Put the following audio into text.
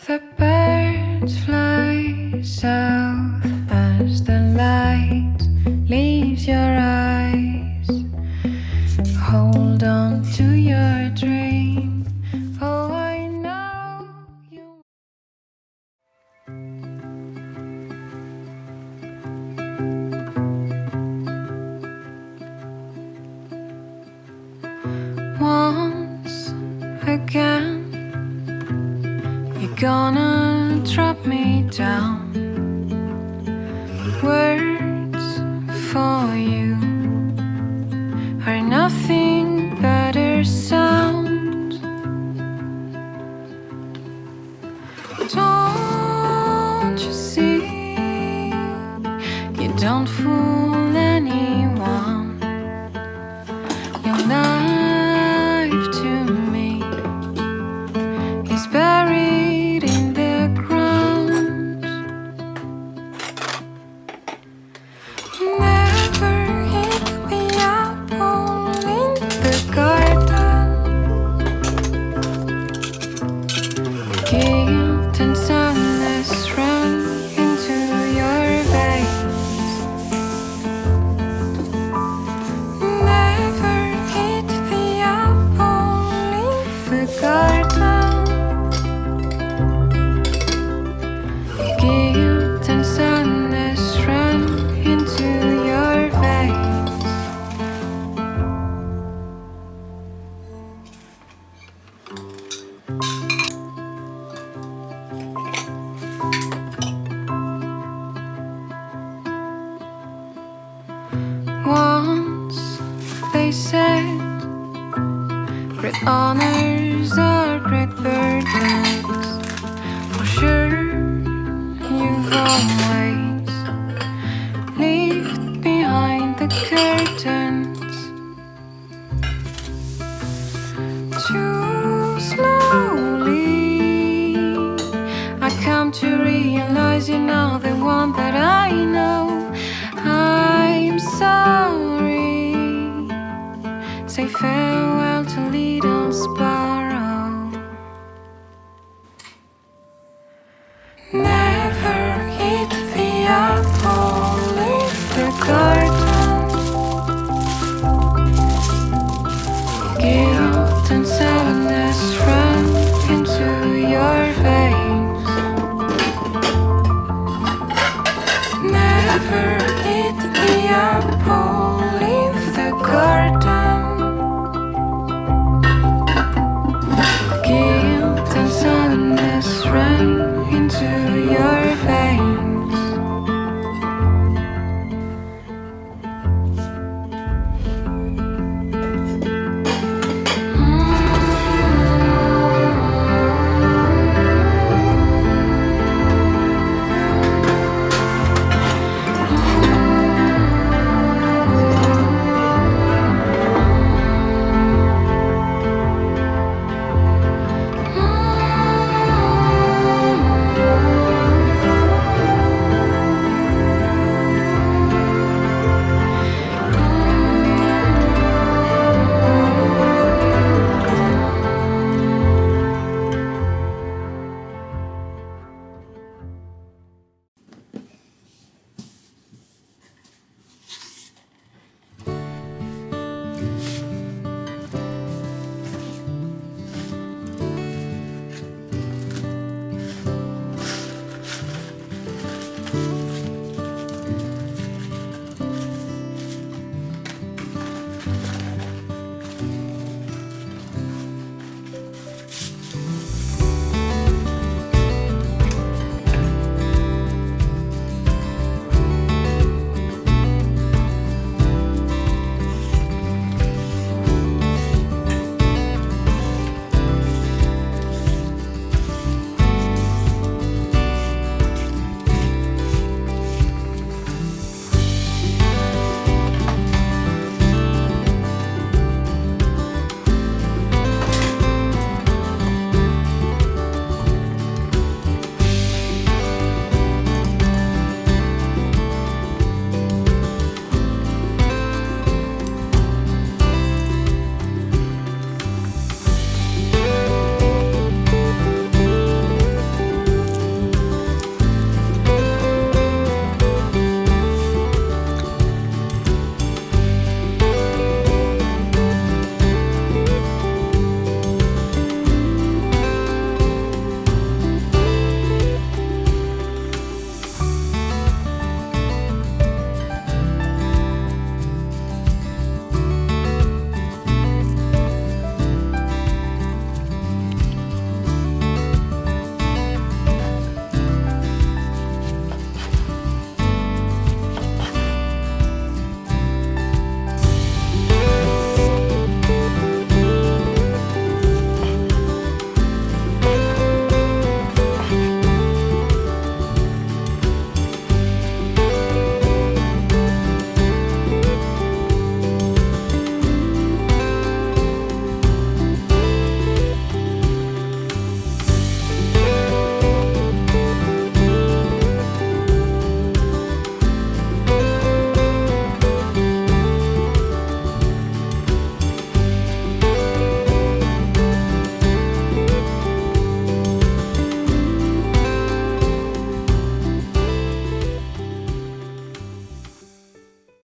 The birds fly south as the light leaves your eyes. Hold on to your dream. Oh, I know you. Once again, you're gonna drop me down. Words for you are nothing but a sound. Don't you see? You don't fool anyone. Your life to me is buried in the ground. Never hit the apple in the garden. Guilt and sadness run into your veins. Never hit the apple in the garden. Guilt and sadness run into your veins. Once they said, great honors are great burdens. For sure, you've always lived behind the curtains. Too slowly, I come to realize you're not the one that I know. I'm sorry. Say farewell to leave.